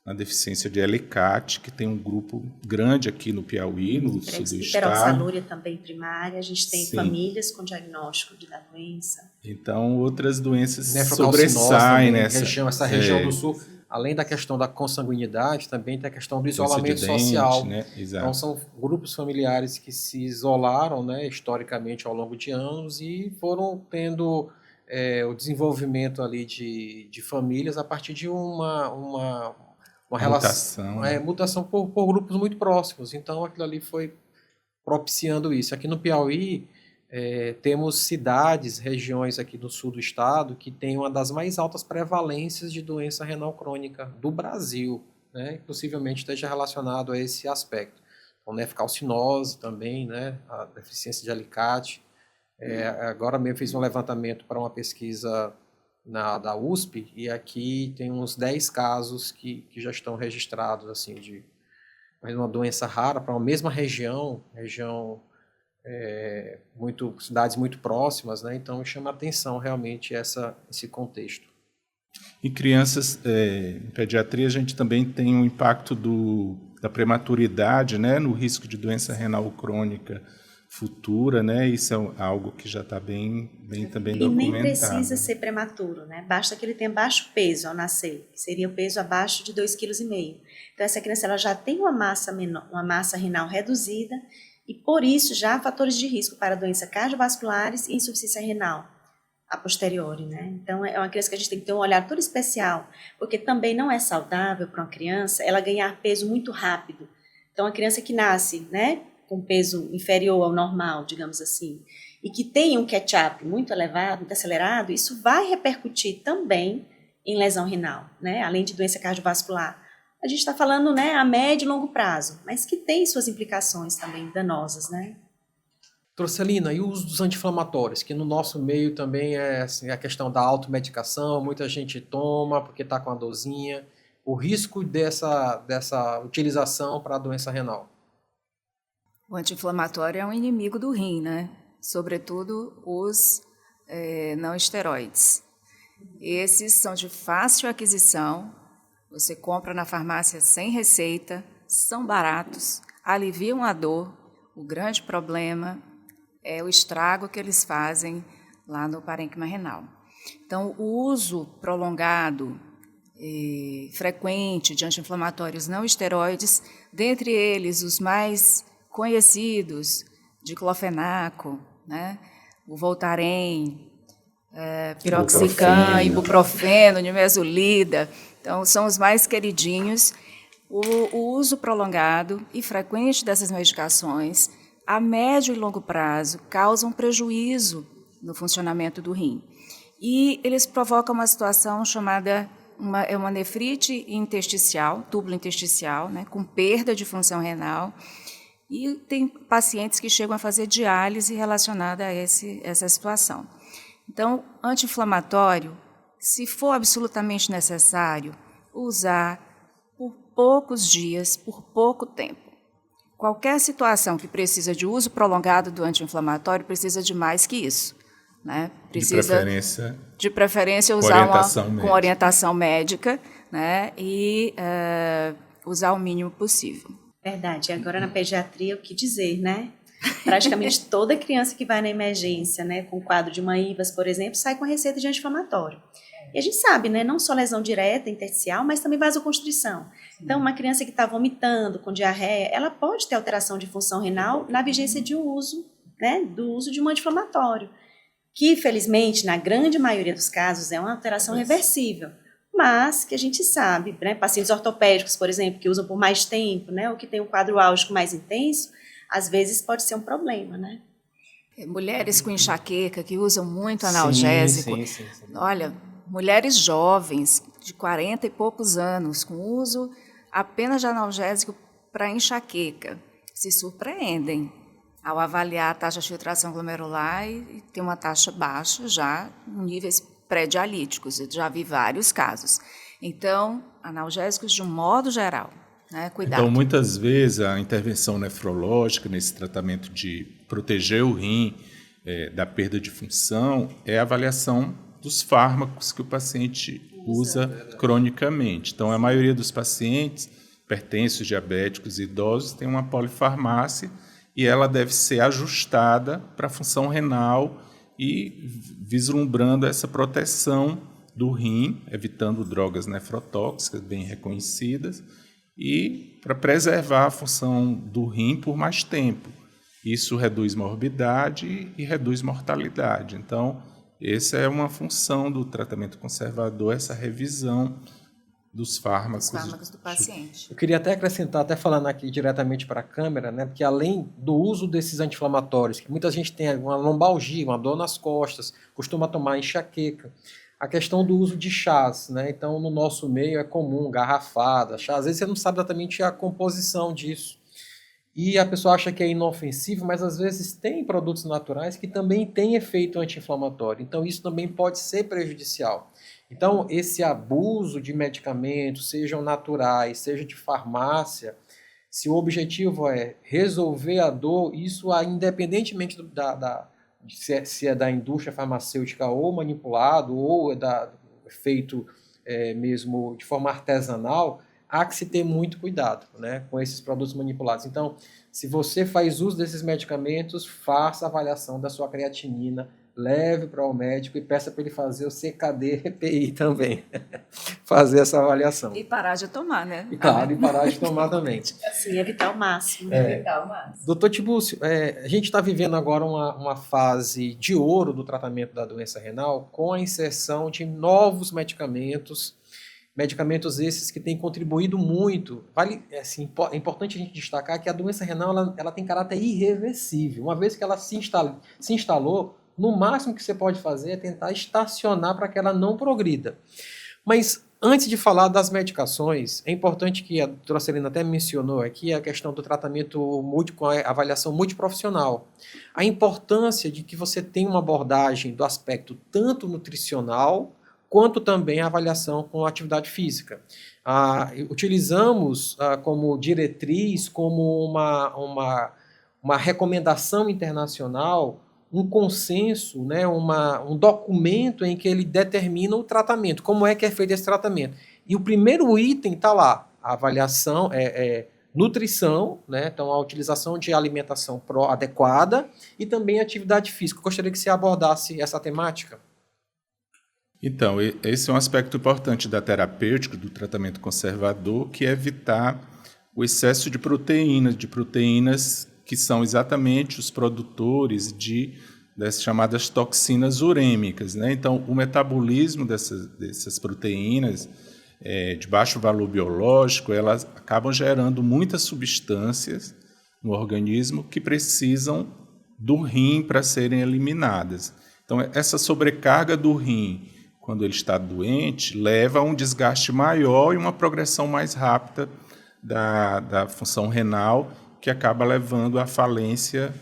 na deficiência de Elicate, que tem um grupo grande aqui no Piauí, no sul do estado. Hiperalçalúria também primária, a gente tem famílias com diagnóstico da doença. Então, outras doenças sobressaem nessa região do sul. Além da questão da consanguinidade, também tem a questão do isolamento social. Né? Então, são grupos familiares que se isolaram, né, historicamente ao longo de anos e foram tendo o desenvolvimento ali de famílias a partir de uma relação, mutação por grupos muito próximos. Então, aquilo ali foi propiciando isso. Aqui no Piauí, temos cidades, regiões aqui do sul do estado que têm uma das mais altas prevalências de doença renal crônica do Brasil, né? Possivelmente esteja relacionado a esse aspecto. Então, nefrocalcinose também, né? A deficiência de alicate. Agora mesmo fiz um levantamento para uma pesquisa da USP, e aqui tem uns 10 casos que já estão registrados, assim, de uma doença rara para uma mesma região cidades muito próximas, né? Então chama a atenção realmente esse contexto. Em crianças, em pediatria, a gente também tem um impacto da prematuridade, né, no risco de doença renal crônica futura, né? Isso é algo que já está bem também documentado. E nem precisa ser prematuro, né? Basta que ele tenha baixo peso ao nascer, que seria o peso abaixo de 2,5 kg. Então essa criança ela já tem uma massa renal reduzida e por isso já há fatores de risco para doenças cardiovasculares e insuficiência renal a posteriori, né? Então é uma criança que a gente tem que ter um olhar todo especial, porque também não é saudável para uma criança ela ganhar peso muito rápido. Então a criança que nasce, né, com peso inferior ao normal, digamos assim, e que tem um catch-up muito elevado, muito acelerado, isso vai repercutir também em lesão renal, né? Além de doença cardiovascular. A gente está falando, né, a médio e longo prazo, mas que tem suas implicações também danosas, né? Trouxelina, e o uso dos anti-inflamatórios, que no nosso meio também é assim, a questão da automedicação, muita gente toma porque está com a dorzinha, o risco dessa utilização para a doença renal. O anti-inflamatório é um inimigo do rim, né? Sobretudo os não esteroides. Esses são de fácil aquisição, você compra na farmácia sem receita, são baratos, aliviam a dor, O grande problema é o estrago que eles fazem lá no parênquima renal. Então, o uso prolongado e frequente de anti-inflamatórios não esteroides, dentre eles os mais conhecidos, diclofenaco, né, o Voltaren, piroxicam, ibuprofeno, nimesulida, então são os mais queridinhos. O uso prolongado e frequente dessas medicações, a médio e longo prazo, causam prejuízo no funcionamento do rim. E eles provocam uma situação chamada uma nefrite intersticial, túbulo intersticial, né, com perda de função renal. E tem pacientes que chegam a fazer diálise relacionada a essa situação. Então, anti-inflamatório, se for absolutamente necessário, usar por poucos dias, por pouco tempo. Qualquer situação que precisa de uso prolongado do anti-inflamatório precisa de mais que isso. Né? Precisa, de preferência usar com orientação médica, né? E usar o mínimo possível. Verdade. Agora na pediatria, o que dizer, né? Praticamente toda criança que vai na emergência, né, com quadro de uma IVAS, por exemplo, sai com receita de anti-inflamatório. E a gente sabe, né, não só lesão direta, intersticial, mas também vasoconstrição. Então, uma criança que está vomitando, com diarreia, ela pode ter alteração de função renal na vigência de uso, né, do uso de um anti-inflamatório, que, felizmente, na grande maioria dos casos, é uma alteração reversível, mas que a gente sabe, né, pacientes ortopédicos, por exemplo, que usam por mais tempo, né, ou que tem um quadro álgico mais intenso, às vezes pode ser um problema, né? Mulheres com enxaqueca que usam muito analgésico. Sim. Olha, mulheres jovens, de 40 e poucos anos, com uso apenas de analgésico para enxaqueca, se surpreendem ao avaliar a taxa de filtração glomerular e tem uma taxa baixa já em níveis pré-dialíticos. Eu já vi vários casos. Então, analgésicos de um modo geral. Né? Cuidado. Então, muitas vezes, a intervenção nefrológica nesse tratamento de proteger o rim da perda de função é a avaliação dos fármacos que o paciente usa cronicamente. Então, a maioria dos pacientes, hipertensos, diabéticos e idosos, tem uma polifarmácia e ela deve ser ajustada para a função renal e vislumbrando essa proteção do rim, evitando drogas nefrotóxicas bem reconhecidas, e para preservar a função do rim por mais tempo. Isso reduz morbidade e reduz mortalidade. Então, essa é uma função do tratamento conservador, essa revisão dos fármacos do paciente. Eu queria até acrescentar, até falando aqui diretamente para a câmera, né, porque além do uso desses anti-inflamatórios, que muita gente tem uma lombalgia, uma dor nas costas, costuma tomar enxaqueca, a questão do uso de chás, né? Então, no nosso meio é comum, garrafada, chá. Às vezes você não sabe exatamente a composição disso. E a pessoa acha que é inofensivo, mas às vezes tem produtos naturais que também têm efeito anti-inflamatório. Então, isso também pode ser prejudicial. Então, esse abuso de medicamentos, sejam naturais, seja de farmácia, se o objetivo é resolver a dor, isso independentemente se é da indústria farmacêutica ou manipulado, ou feito mesmo de forma artesanal, há que se ter muito cuidado, né, com esses produtos manipulados. Então, se você faz uso desses medicamentos, faça a avaliação da sua creatinina, leve para o médico e peça para ele fazer o CKD-EPI também. Fazer essa avaliação. E parar de tomar, né? E claro, e parar de tomar também. Sim, evitar o máximo. Evitar o máximo. Doutor Tibúrcio, a gente está vivendo agora uma fase de ouro do tratamento da doença renal com a inserção de novos medicamentos esses que têm contribuído muito. É importante a gente destacar que a doença renal ela tem caráter irreversível. Uma vez que ela se instalou, no máximo que você pode fazer é tentar estacionar para que ela não progrida. Mas antes de falar das medicações, é importante que a doutora Celina até mencionou aqui a questão do tratamento com a avaliação multiprofissional. A importância de que você tenha uma abordagem do aspecto tanto nutricional quanto também a avaliação com a atividade física. Utilizamos como diretriz, como uma recomendação internacional, um consenso, né, um documento em que ele determina o tratamento, como é que é feito esse tratamento. E o primeiro item está lá, a avaliação, nutrição, né? Então, a utilização de alimentação adequada e também atividade física. Eu gostaria que você abordasse essa temática. Então, esse é um aspecto importante da terapêutica, do tratamento conservador, que é evitar o excesso de proteínas que são exatamente os produtores das chamadas toxinas urêmicas, né? Então, o metabolismo dessas proteínas de baixo valor biológico, elas acabam gerando muitas substâncias no organismo que precisam do rim para serem eliminadas. Então, essa sobrecarga do rim, quando ele está doente, leva a um desgaste maior e uma progressão mais rápida da função renal, que acaba levando à falência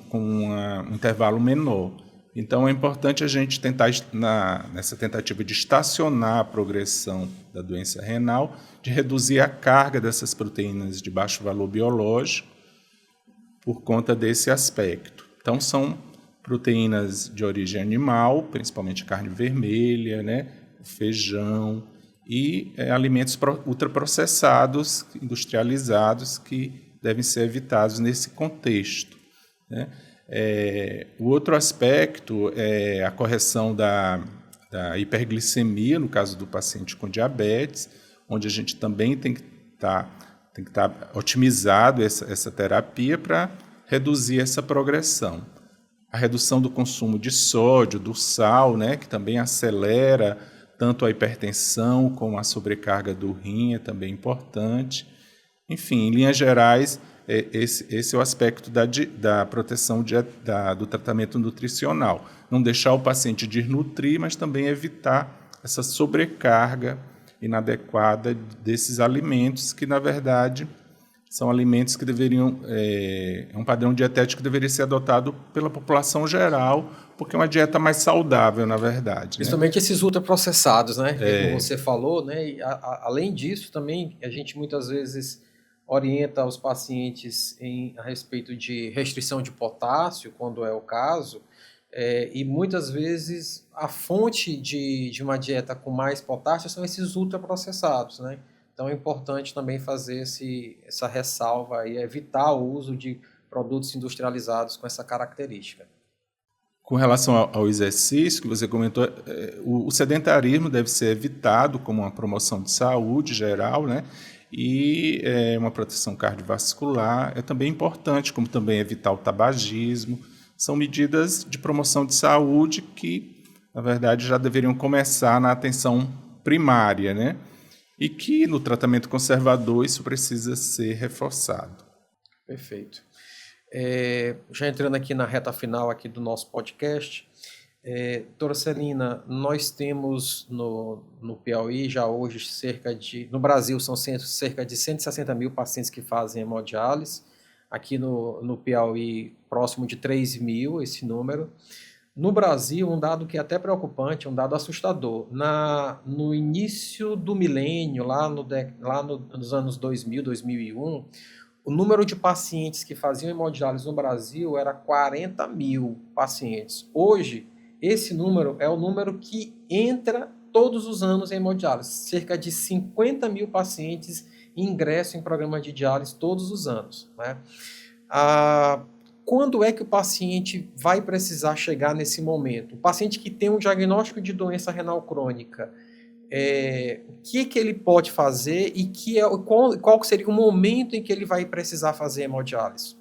com um intervalo menor. Então, é importante a gente tentar, nessa tentativa de estacionar a progressão da doença renal, de reduzir a carga dessas proteínas de baixo valor biológico por conta desse aspecto. Então, são proteínas de origem animal, principalmente carne vermelha, né, feijão, e alimentos ultraprocessados, industrializados, que devem ser evitados nesse contexto, né? O outro aspecto é a correção da hiperglicemia, no caso do paciente com diabetes, onde a gente também tem que estar otimizado essa terapia para reduzir essa progressão. A redução do consumo de sódio, do sal, né, que também acelera tanto a hipertensão como a sobrecarga do rim, é também importante. Enfim, em linhas gerais, esse é o aspecto da proteção do tratamento nutricional. Não deixar o paciente desnutrir, mas também evitar essa sobrecarga inadequada desses alimentos, que, na verdade, são alimentos que deveriam... É um padrão dietético que deveria ser adotado pela população geral, porque é uma dieta mais saudável, na verdade. Principalmente, né? Esses ultraprocessados, né? Como você falou, né? E além disso, também, a gente muitas vezes orienta os pacientes a respeito de restrição de potássio, quando é o caso, e muitas vezes a fonte de uma dieta com mais potássio são esses ultraprocessados, né? Então é importante também fazer essa ressalva e evitar o uso de produtos industrializados com essa característica. Com relação ao exercício que você comentou, o sedentarismo deve ser evitado como uma promoção de saúde geral, né? E uma proteção cardiovascular é também importante, como também evitar o tabagismo. São medidas de promoção de saúde que, na verdade, já deveriam começar na atenção primária, né? E que no tratamento conservador isso precisa ser reforçado. Perfeito. Já entrando aqui na reta final aqui do nosso podcast, doutora Celina, nós temos no Piauí já hoje no Brasil são cerca de 160 mil pacientes que fazem hemodiálise, aqui no Piauí próximo de 3 mil esse número. No Brasil, um dado que é até preocupante, um dado assustador, no início do milênio, nos anos 2000, 2001, o número de pacientes que faziam hemodiálise no Brasil era 40 mil pacientes. Hoje, esse número é o número que entra todos os anos em hemodiálise. Cerca de 50 mil pacientes ingressam em programa de diálise todos os anos, né? Quando é que o paciente vai precisar chegar nesse momento? O paciente que tem um diagnóstico de doença renal crônica, o que ele pode fazer e qual seria o momento em que ele vai precisar fazer hemodiálise?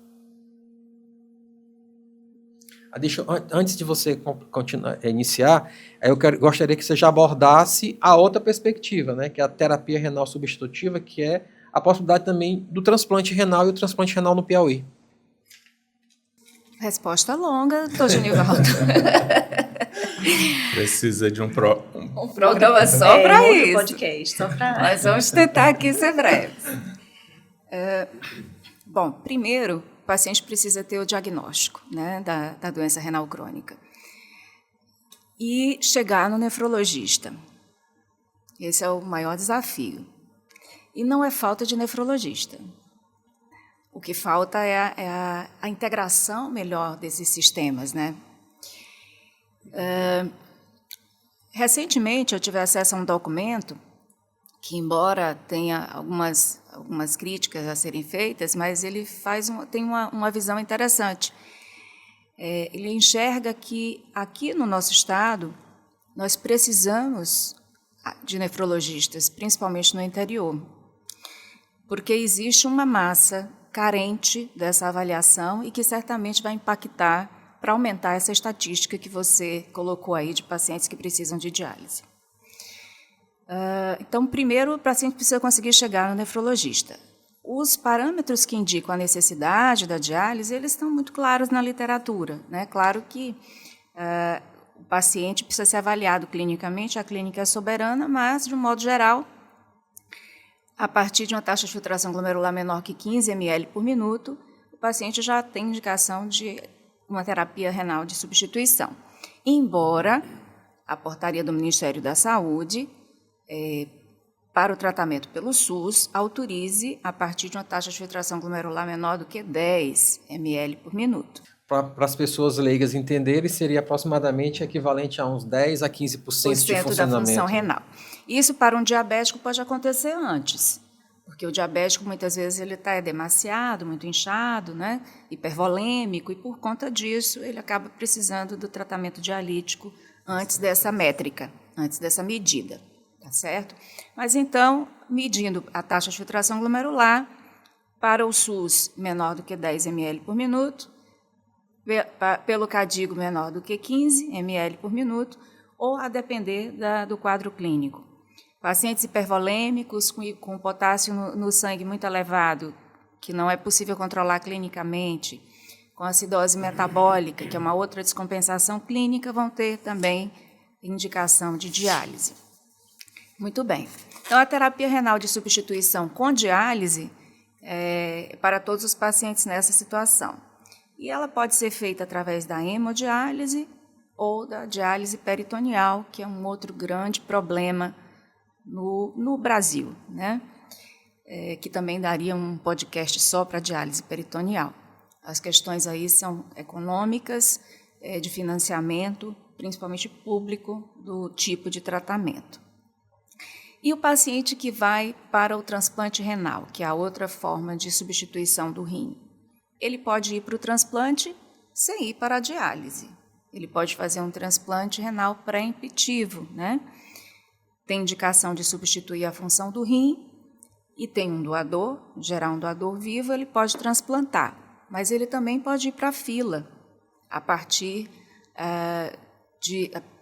Antes de você iniciar, eu gostaria que você já abordasse a outra perspectiva, né, que é a terapia renal substitutiva, que é a possibilidade também do transplante renal e o transplante renal no Piauí. Resposta longa, doutor Genivaldo. Precisa de um programa só para isso. Podcast, só para... Nós vamos tentar aqui ser breves. Bom, primeiro, o paciente precisa ter o diagnóstico, né, da doença renal crônica e chegar no nefrologista. Esse é o maior desafio. E não é falta de nefrologista. O que falta é a integração melhor desses sistemas, né? Recentemente, eu tive acesso a um documento que embora tenha algumas críticas a serem feitas, mas ele tem uma visão interessante. Ele enxerga que aqui no nosso estado nós precisamos de nefrologistas, principalmente no interior, porque existe uma massa carente dessa avaliação e que certamente vai impactar para aumentar essa estatística que você colocou aí de pacientes que precisam de diálise. Então, primeiro, o paciente precisa conseguir chegar no nefrologista. Os parâmetros que indicam a necessidade da diálise, eles estão muito claros na literatura, né? Claro que o paciente precisa ser avaliado clinicamente, a clínica é soberana, mas, de um modo geral, a partir de uma taxa de filtração glomerular menor que 15 ml por minuto, o paciente já tem indicação de uma terapia renal de substituição. Embora a portaria do Ministério da Saúde, para o tratamento pelo SUS, autorize a partir de uma taxa de filtração glomerular menor do que 10 ml por minuto. Para as pessoas leigas entenderem, seria aproximadamente equivalente a uns 10 a 15% de funcionamento. Da função renal. Isso para um diabético pode acontecer antes, porque o diabético muitas vezes ele está demasiado, muito inchado, né, hipervolêmico, e por conta disso ele acaba precisando do tratamento dialítico antes dessa métrica, antes dessa medida, tá certo? Mas então, medindo a taxa de filtração glomerular, para o SUS menor do que 10 ml por minuto, pelo CADIGO menor do que 15 ml por minuto, ou a depender do quadro clínico. Pacientes hipervolêmicos com potássio no sangue muito elevado, que não é possível controlar clinicamente, com acidose metabólica, que é uma outra descompensação clínica, vão ter também indicação de diálise. Muito bem. Então, a terapia renal de substituição com diálise é para todos os pacientes nessa situação. E ela pode ser feita através da hemodiálise ou da diálise peritoneal, que é um outro grande problema no Brasil, né? Que também daria um podcast só para diálise peritoneal. As questões aí são econômicas, de financiamento, principalmente público, do tipo de tratamento. E o paciente que vai para o transplante renal, que é a outra forma de substituição do rim, ele pode ir para o transplante sem ir para a diálise. Ele pode fazer um transplante renal pré-empitivo, né? Tem indicação de substituir a função do rim e tem um doador, gerar um doador vivo, ele pode transplantar. Mas ele também pode ir para a fila, a partir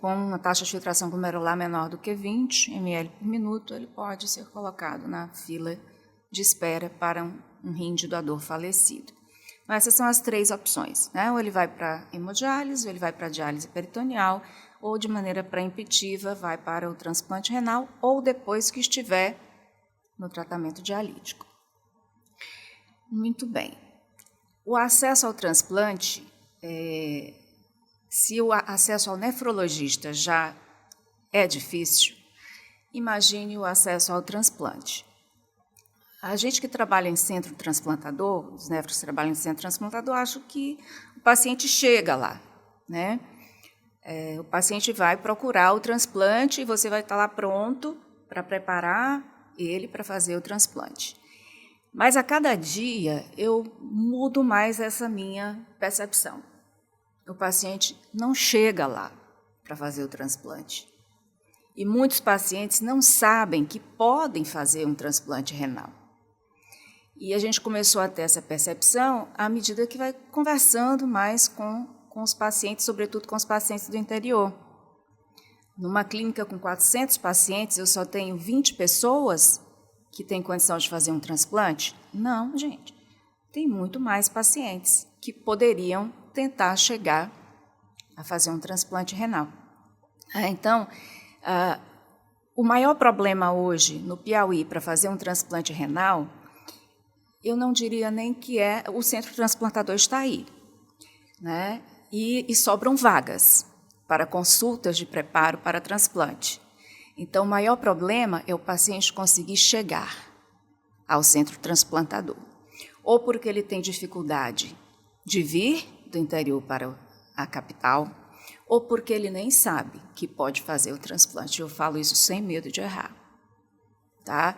com uma taxa de filtração glomerular menor do que 20 ml por minuto, ele pode ser colocado na fila de espera para um rim de doador falecido. Então, essas são as três opções, né? Ou ele vai para hemodiálise, ou ele vai para a diálise peritoneal, ou de maneira pré-emptiva vai para o transplante renal, ou depois que estiver no tratamento dialítico. Muito bem. O acesso ao transplante, se o acesso ao nefrologista já é difícil, imagine o acesso ao transplante. A gente que trabalha em centro transplantador, os nefros que trabalham em centro transplantador, acham que o paciente chega lá, né? O paciente vai procurar o transplante e você vai estar lá pronto para preparar ele para fazer o transplante. Mas a cada dia eu mudo mais essa minha percepção. O paciente não chega lá para fazer o transplante. E muitos pacientes não sabem que podem fazer um transplante renal. E a gente começou a ter essa percepção à medida que vai conversando mais com os pacientes, sobretudo com os pacientes do interior. Numa clínica com 400 pacientes, eu só tenho 20 pessoas que têm condição de fazer um transplante? Não, gente. Tem muito mais pacientes que poderiam tentar chegar a fazer um transplante renal. Então, o maior problema hoje no Piauí para fazer um transplante renal, eu não diria nem que o centro transplantador está aí, né? E sobram vagas para consultas de preparo para transplante. Então, o maior problema é o paciente conseguir chegar ao centro transplantador, ou porque ele tem dificuldade de vir do interior para a capital, ou porque ele nem sabe que pode fazer o transplante. Eu falo isso sem medo de errar. tá?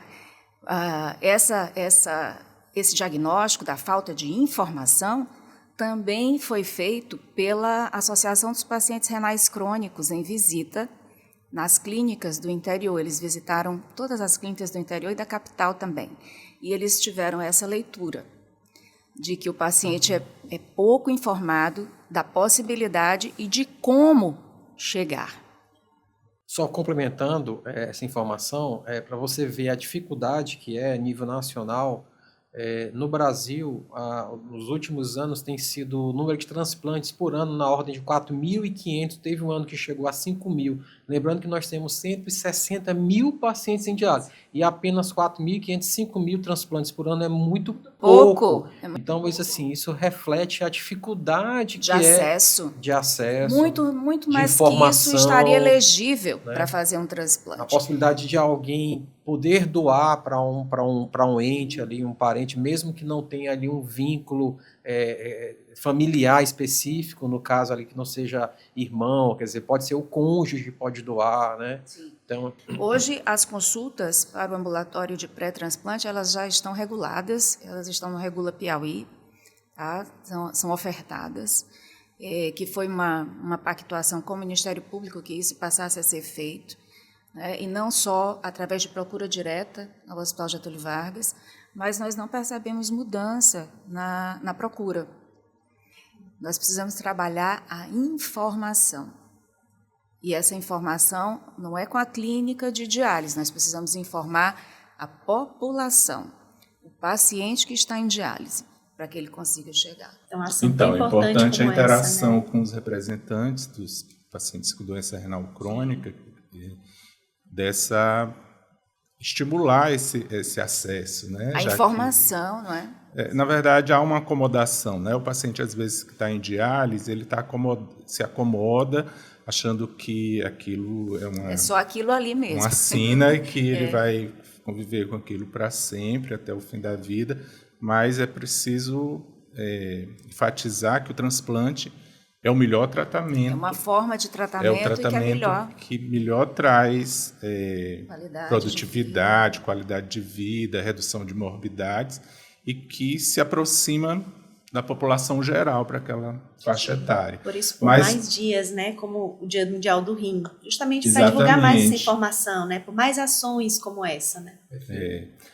Esse diagnóstico da falta de informação também foi feito pela Associação dos Pacientes Renais Crônicos em visita nas clínicas do interior. Eles visitaram todas as clínicas do interior e da capital também. E eles tiveram essa leitura de que o paciente é pouco informado da possibilidade e de como chegar. Só complementando essa informação, para você ver a dificuldade que é a nível nacional. No Brasil, nos últimos anos, tem sido o número de transplantes por ano na ordem de 4.500, teve um ano que chegou a 5.000. Lembrando que nós temos 160 mil pacientes em diálise, e apenas 4.500, 5.000 transplantes por ano é muito pouco. Então, isso reflete a dificuldade de acesso. Muito mais que isso estaria elegível, né, para fazer um transplante. A possibilidade de alguém poder doar para um ente ali, um parente, mesmo que não tenha ali um vínculo familiar específico, no caso ali que não seja irmão, quer dizer, pode ser o cônjuge que pode doar, né? Sim. Então, hoje as consultas para o ambulatório de pré-transplante, elas já estão reguladas, elas estão no Regula Piauí, tá? São ofertadas, que foi uma pactuação com o Ministério Público que isso passasse a ser feito, né? E não só através de procura direta ao Hospital Getúlio Vargas, mas nós não percebemos mudança na procura. Nós precisamos trabalhar a informação. E essa informação não é com a clínica de diálise, nós precisamos informar a população, o paciente que está em diálise, para que ele consiga chegar. Então é importante a interação com os representantes dos pacientes com doença renal crônica, estimular esse acesso, né? A informação, não é? Na verdade, há uma acomodação, né? O paciente, às vezes, que está em diálise, ele se acomoda achando que aquilo é só aquilo ali mesmo. Uma sina e que ele vai conviver com aquilo para sempre, até o fim da vida, mas é preciso enfatizar que o transplante é o melhor tratamento. É uma forma de tratamento, que melhor traz produtividade, qualidade de vida, redução de morbidades, e que se aproxima da população geral para aquela faixa etária. Por isso, mais dias, né, como o Dia Mundial do Rim, justamente para divulgar mais essa informação, né, por mais ações como essa, né?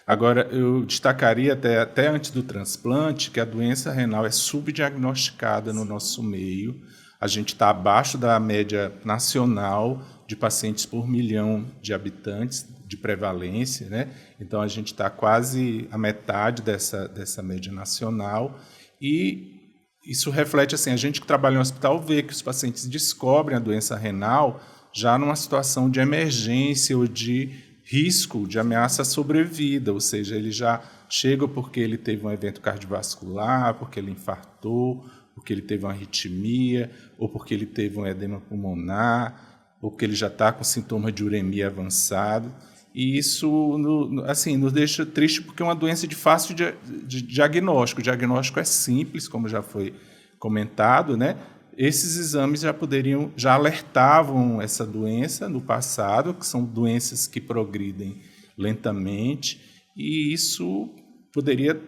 Agora, eu destacaria até antes do transplante que a doença renal é subdiagnosticada no nosso meio. A gente está abaixo da média nacional de pacientes por milhão de habitantes de prevalência, né? Então a gente está quase a metade dessa média nacional, e isso reflete assim, a gente que trabalha no hospital vê que os pacientes descobrem a doença renal já numa situação de emergência ou de risco, de ameaça à sobrevida, ou seja, ele já chega porque ele teve um evento cardiovascular, porque ele infartou, porque ele teve uma arritmia, ou porque ele teve um edema pulmonar, ou porque ele já está com sintoma de uremia avançado. E isso nos deixa triste, porque é uma doença de fácil de diagnóstico. O diagnóstico é simples, como já foi comentado, né? Esses exames já alertavam essa doença no passado, que são doenças que progridem lentamente, e isso poderia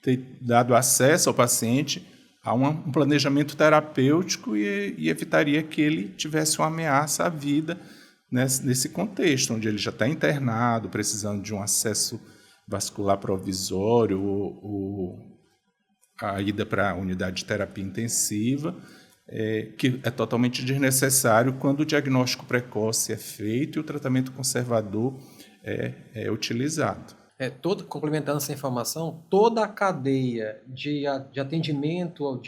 ter dado acesso ao paciente a um planejamento terapêutico e evitaria que ele tivesse uma ameaça à vida nesse contexto, onde ele já está internado, precisando de um acesso vascular provisório ou a ida para a unidade de terapia intensiva, que é totalmente desnecessário quando o diagnóstico precoce é feito e o tratamento conservador é utilizado. Complementando essa informação, toda a cadeia de atendimento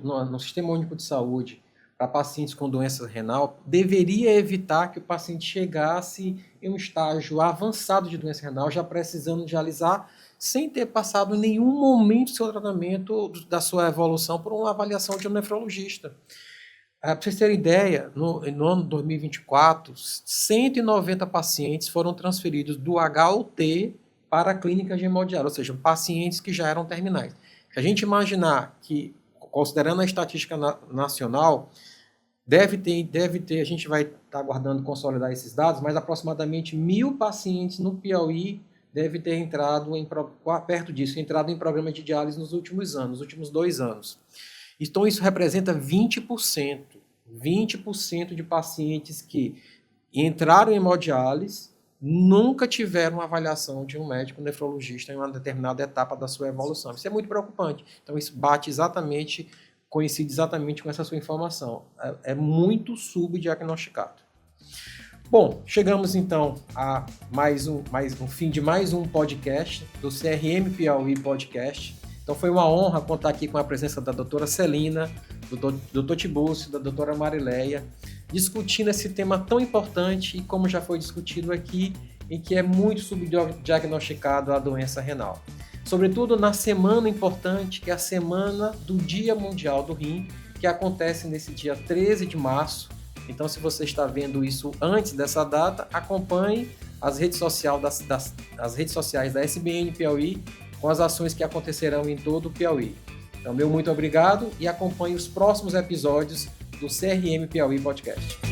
no Sistema Único de Saúde para pacientes com doença renal deveria evitar que o paciente chegasse em um estágio avançado de doença renal, já precisando dialisar, sem ter passado em nenhum momento do seu tratamento, da sua evolução, por uma avaliação de um nefrologista. Para vocês terem ideia, no ano de 2024, 190 pacientes foram transferidos do HUT para a clínica de hemodiálise, ou seja, pacientes que já eram terminais. Se a gente imaginar que, considerando a estatística nacional, Deve ter, a gente vai estar aguardando consolidar esses dados, mas aproximadamente 1.000 pacientes no Piauí devem ter entrado perto disso, entrado em programa de diálise nos últimos anos, nos últimos 2 anos. Então, isso representa 20%. 20% de pacientes que entraram em hemodiálise nunca tiveram uma avaliação de um médico nefrologista em uma determinada etapa da sua evolução. Isso é muito preocupante. Então, isso coincide exatamente com essa sua informação. É muito subdiagnosticado. Bom, chegamos então a mais um fim de mais um podcast do CRM Piauí Podcast. Então foi uma honra contar aqui com a presença da doutora Celina, do doutor Tibúrcio, da doutora Marileia, discutindo esse tema tão importante e como já foi discutido aqui, em que é muito subdiagnosticado a doença renal. Sobretudo na semana importante, que é a Semana do Dia Mundial do Rim, que acontece nesse dia 13 de março. Então, se você está vendo isso antes dessa data, acompanhe as redes sociais da SBN Piauí com as ações que acontecerão em todo o Piauí. Então, meu muito obrigado e acompanhe os próximos episódios do CRM Piauí Podcast.